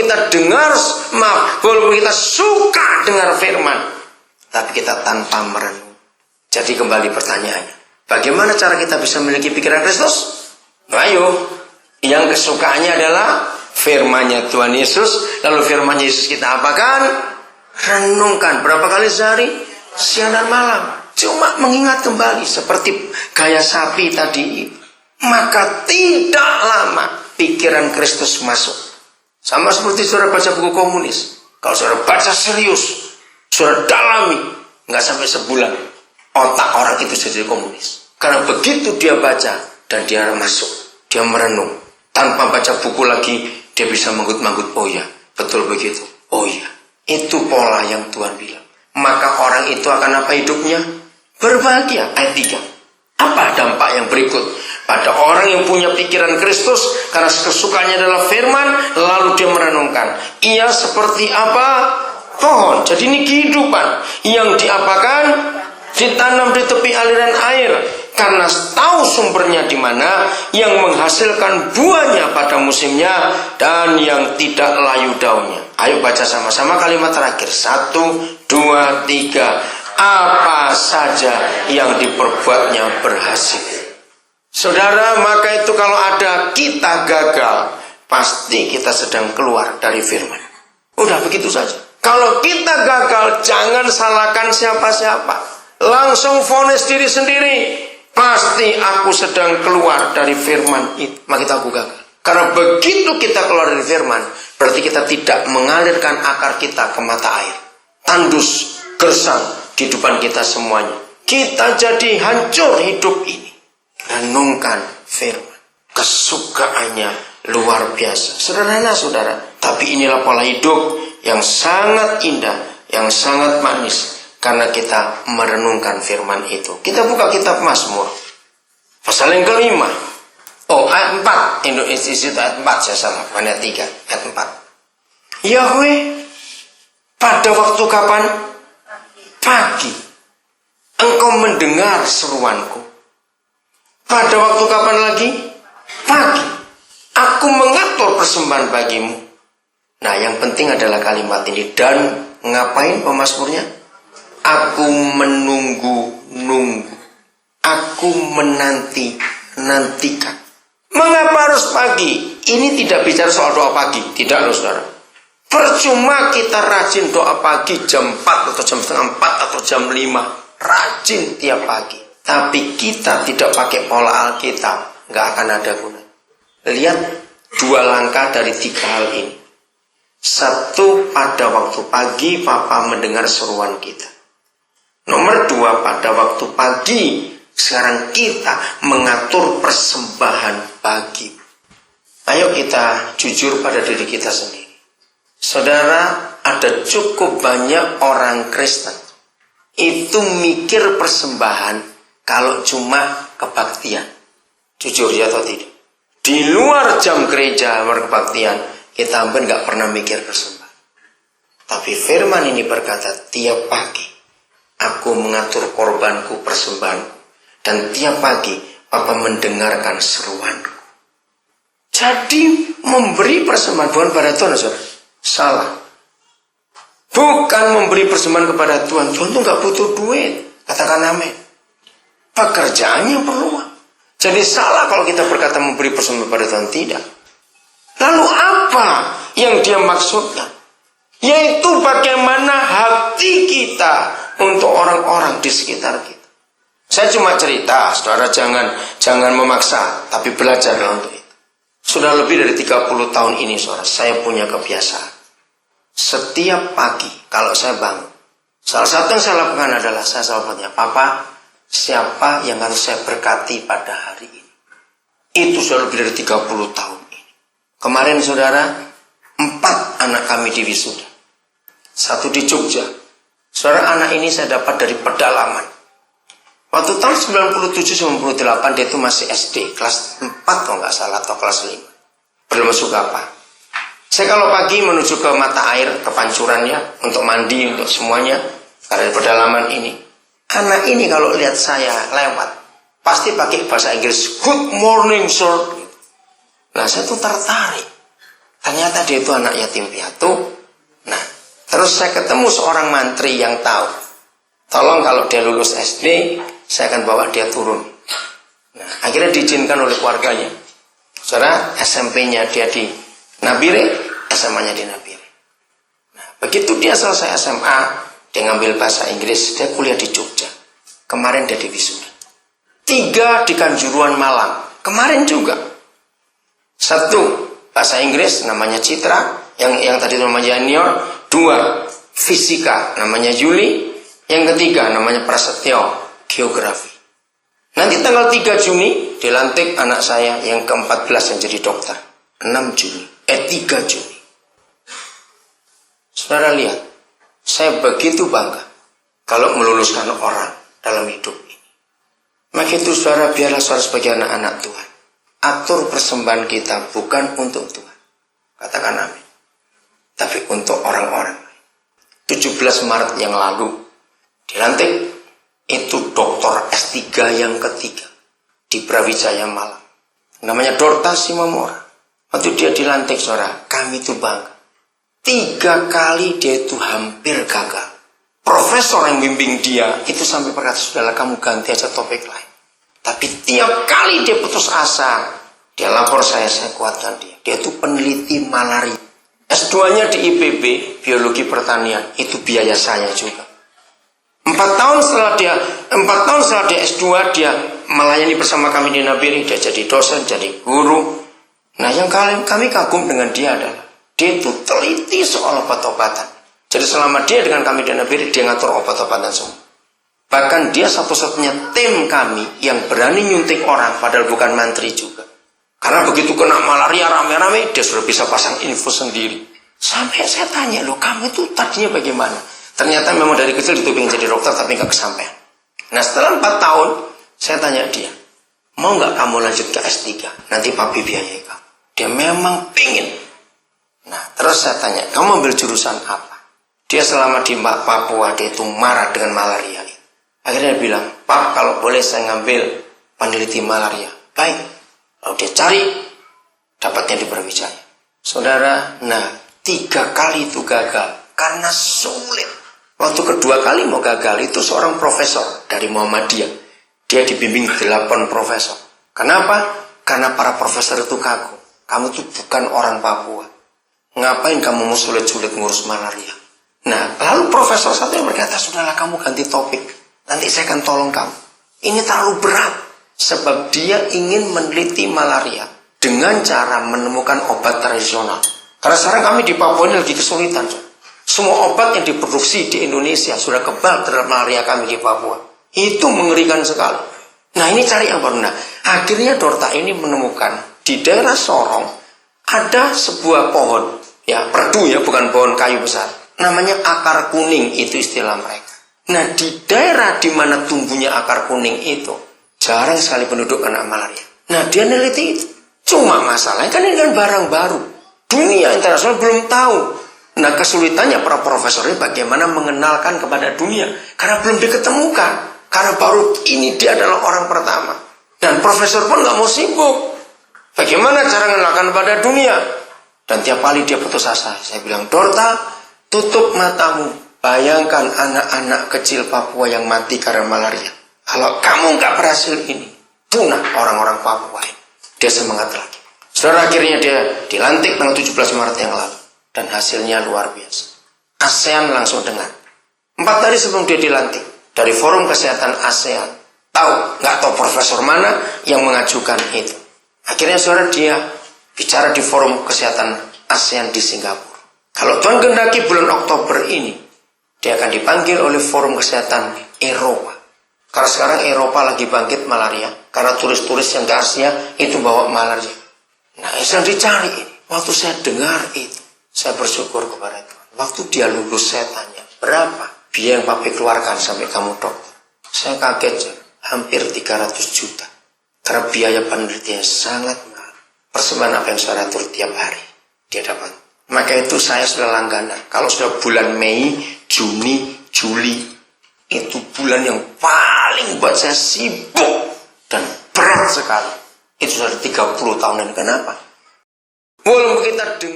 kita dengar, walaupun kita suka dengar firman, tapi kita tanpa merenung. Jadi kembali pertanyaannya, bagaimana cara kita bisa memiliki pikiran Kristus? Ayo, yang kesukaannya adalah firman-Nya Tuhan Yesus. Lalu firman Yesus kita apakan? Renungkan. Berapa kali sehari? Siang dan malam. Cuma mengingat kembali seperti gaya sapi tadi. Maka tidak lama pikiran Kristus masuk. Sama seperti saudara baca buku komunis. Kalau saudara baca serius, saudara dalami, nggak sampai sebulan, otak orang itu jadi komunis. Karena begitu dia baca dan dia masuk, dia merenung. Tanpa baca buku lagi, dia bisa manggut-manggut. Oh ya, betul begitu. Oh ya, itu pola yang Tuhan bilang. Maka orang itu akan apa hidupnya? Berbahagia. Ayat 3. Apa dampak yang berikut? Pada orang yang punya pikiran Kristus, karena kesukaannya adalah firman, lalu dia merenungkan. Ia seperti apa? Pohon. Jadi ini kehidupan yang diapakan? Ditanam di tepi aliran air, karena tahu sumbernya di mana, yang menghasilkan buahnya pada musimnya, dan yang tidak layu daunnya. Ayo baca sama-sama kalimat terakhir. 1, 2, 3. Apa saja yang diperbuatnya berhasil. Saudara, maka itu kalau ada kita gagal, pasti kita sedang keluar dari firman. Udah begitu saja. Kalau kita gagal, jangan salahkan siapa-siapa. Langsung vonis diri sendiri. Pasti aku sedang keluar dari firman itu. Maka aku gagal. Karena begitu kita keluar dari firman, berarti kita tidak mengalirkan akar kita ke mata air. Tandus, gersang di depan kita semuanya. Kita jadi hancur hidup ini. Renungkan firman. Kesukaannya luar biasa. Sederhana saudara. Tapi inilah pola hidup yang sangat indah, yang sangat manis. Karena kita merenungkan firman itu. Kita buka kitab Mazmur. Pasal yang kelima. Oh, ayat 4. Indonesia ayat 4, saya salah. Ayat 3, ayat 4. Yahweh, pada waktu kapan? Pagi. Engkau mendengar seruanku. Pada waktu kapan lagi? Pagi. Aku mengatur persembahan bagimu. Nah, yang penting adalah kalimat ini. Dan ngapain pemazmurnya? Aku menunggu-nunggu. Aku menanti-nantikan. Mengapa harus pagi? Ini tidak bicara soal doa pagi. Tidak loh saudara. Percuma kita rajin doa pagi jam 4 atau jam setengah 4 atau jam 5. Rajin tiap pagi. Tapi kita tidak pakai pola Alkitab, nggak akan ada guna. Lihat 2 langkah dari 3 hal ini. 1, pada waktu pagi Papa mendengar seruan kita. Nomor 2, pada waktu pagi sekarang kita mengatur persembahan pagi. Ayo kita jujur pada diri kita sendiri. Saudara, ada cukup banyak orang Kristen itu mikir persembahan kalau cuma kebaktian. Jujur ya atau tidak? Di luar jam gereja kebaktian, kita hampir nggak pernah mikir persembahan. Tapi firman ini berkata, tiap pagi aku mengatur korbanku, persembahanku. Dan tiap pagi Papa mendengarkan seruanku. Jadi memberi persembahan bukan pada Tuhan, saudara. Salah. Bukan memberi persembahan kepada Tuhan. Tuhan tuh nggak butuh duit. Katakan amin. Pekerjaannya perlu. Jadi salah kalau kita berkata memberi persembahan pada Tuhan. Tidak. Lalu apa yang dia maksudkan? Yaitu bagaimana hati kita untuk orang-orang di sekitar kita. Saya cuma cerita, saudara jangan memaksa, tapi belajar untuk itu. Sudah lebih dari 30 tahun ini saudara, saya punya kebiasaan. Setiap pagi kalau saya bangun, salah satu yang saya lakukan adalah saya selalu bertanya, Papa, siapa yang harus saya berkati pada hari ini? Itu sudah lebih dari 30 tahun ini. Kemarin saudara, 4 anak kami di wisuda. 1 di Jogja. Saudara, anak ini saya dapat dari pedalaman. Waktu tahun 97-98 dia itu masih SD, kelas 4 kalau nggak salah, atau kelas 5. Belum masuk apa. Saya kalau pagi menuju ke mata air, ke pancurannya, untuk mandi, untuk semuanya, karena di pedalaman ini. Anak ini kalau lihat saya lewat, pasti pakai bahasa Inggris, good morning sir. Nah, saya tuh tertarik. Ternyata dia itu anak yatim piatu. Nah, terus saya ketemu seorang mantri yang tahu. Tolong kalau dia lulus SD, saya akan bawa dia turun. Nah, akhirnya diizinkan oleh keluarganya. Saudara, SMP-nya dia di Nabire, SMA-nya di Nabire. Nah, begitu dia selesai SMA, dia ngambil bahasa Inggris, dia kuliah di Jogja. Kemarin dia di wisuda. 3 di Kanjuruhan Malang. Kemarin juga. 1 bahasa Inggris namanya Citra, yang tadi namanya Junior. 2 fisika namanya Juli. Yang ketiga namanya Prasetyo, geografi. Nanti tanggal 3 Juni dilantik anak saya yang ke-14 yang jadi dokter. 3 Juni. Saudara lihat, saya begitu bangga kalau meluluskan orang dalam hidup ini. Maka itu saudara, biarlah saudara sebagai anak-anak Tuhan, atur persembahan kita bukan untuk Tuhan. Katakan amin. Tapi untuk orang-orang. 17 Maret yang lalu dilantik itu doktor S3 yang ketiga di Brawijaya Malang. Namanya Dorta Simamora. Waktu dia dilantik saudara, kami itu bangga. 3 kali dia itu hampir gagal. Profesor yang bimbing dia itu sampai berkata, sudahlah kamu ganti aja topik lain. Tapi tiap kali dia putus asa, dia lapor saya kuatkan dia. Dia itu peneliti malaria. S2-nya di IPB, biologi pertanian, itu biaya saya juga. 4 tahun setelah dia S2, dia melayani bersama kami di Nabire. Dia jadi dosen, jadi guru. Nah, yang kami kagum dengan dia adalah dia itu teliti soal obat-obatan. Jadi selama dia dengan kami di Nabire, dia ngatur obat-obatan semua. Bahkan dia satu-satunya tim kami yang berani nyuntik orang, padahal bukan mantri juga. Karena begitu kena malaria rame-rame, dia sudah bisa pasang infus sendiri. Sampai saya tanya, loh kamu itu tadinya bagaimana? Ternyata memang dari kecil itu pengen jadi dokter, tapi nggak kesampaian. Nah, setelah 4 tahun, saya tanya dia, mau nggak kamu lanjut ke S3? Nanti papi biayai kamu. Dia memang pengen. Nah, terus saya tanya, kamu ambil jurusan apa? Dia selama di Papua, dia itu marah dengan malaria. Akhirnya dia bilang, Pak, kalau boleh saya ngambil peneliti malaria. Baik. Lalu dia cari, dapatnya di Brawijaya. Saudara, nah 3 kali itu gagal karena sulit. Waktu kedua kali mau gagal itu seorang profesor dari Muhammadiyah. Dia dibimbing 8 profesor. Kenapa? Karena para profesor itu kagum. Kamu tuh bukan orang Papua. Ngapain kamu mau sulit-sulit ngurus malaria? Nah, lalu profesor satu yang berkata, sudahlah kamu ganti topik. Nanti saya akan tolong kamu. Ini terlalu berat. Sebab dia ingin meneliti malaria dengan cara menemukan obat tradisional. Karena sekarang kami di Papua ini lagi kesulitan. Semua obat yang diproduksi di Indonesia sudah kebal terhadap malaria kami di Papua. Itu mengerikan sekali. Nah, ini cari yang baru. Nah, akhirnya Dorta ini menemukan di daerah Sorong ada sebuah pohon. Ya, perdu ya, bukan pohon kayu besar. Namanya akar kuning, itu istilah mereka. Nah, di daerah di mana tumbuhnya akar kuning itu, jarang sekali penduduk kena malaria. Nah, dia neliti itu. Cuma masalahnya kan ini kan barang baru. Dunia internasional belum tahu. Nah, kesulitannya para profesor ini bagaimana mengenalkan kepada dunia. Karena belum diketemukan. Karena baru ini dia adalah orang pertama. Dan profesor pun nggak mau sibuk. Bagaimana cara mengenalkan kepada dunia? Dan tiap kali dia putus asa. Saya bilang, Dorta, tutup matamu. Bayangkan anak-anak kecil Papua yang mati karena malaria. Kalau kamu nggak berhasil ini, punah orang-orang Papua ini. Dia semangat lagi. Saudara, akhirnya dia dilantik tanggal 17 Maret yang lalu. Dan hasilnya luar biasa. ASEAN langsung dengar. 4 hari sebelum dia dilantik, dari Forum Kesehatan ASEAN, nggak tahu profesor mana yang mengajukan itu. Akhirnya saudara, dia bicara di Forum Kesehatan ASEAN di Singapura. Kalau Tuhan kehendaki bulan Oktober ini, dia akan dipanggil oleh Forum Kesehatan Eropa. Karena sekarang Eropa lagi bangkit malaria. Karena turis-turis yang ke Asia itu bawa malaria. Nah, yang sedang dicari ini. Waktu saya dengar itu, saya bersyukur kepada Tuhan. Waktu dia lulus, saya tanya, berapa biaya yang papi keluarkan sampai kamu dokter? Saya kaget, hampir 300 juta. Karena biaya penelitian sangat mahal. Persembahan apa yang saya atur tiap hari, dia dapat. Maka itu saya sudah langganan. Kalau sudah bulan Mei, Juni, Juli, itu bulan yang paling buat saya sibuk dan berat sekali. Itu sudah 30 tahunan. Kenapa? Walaupun kita dengar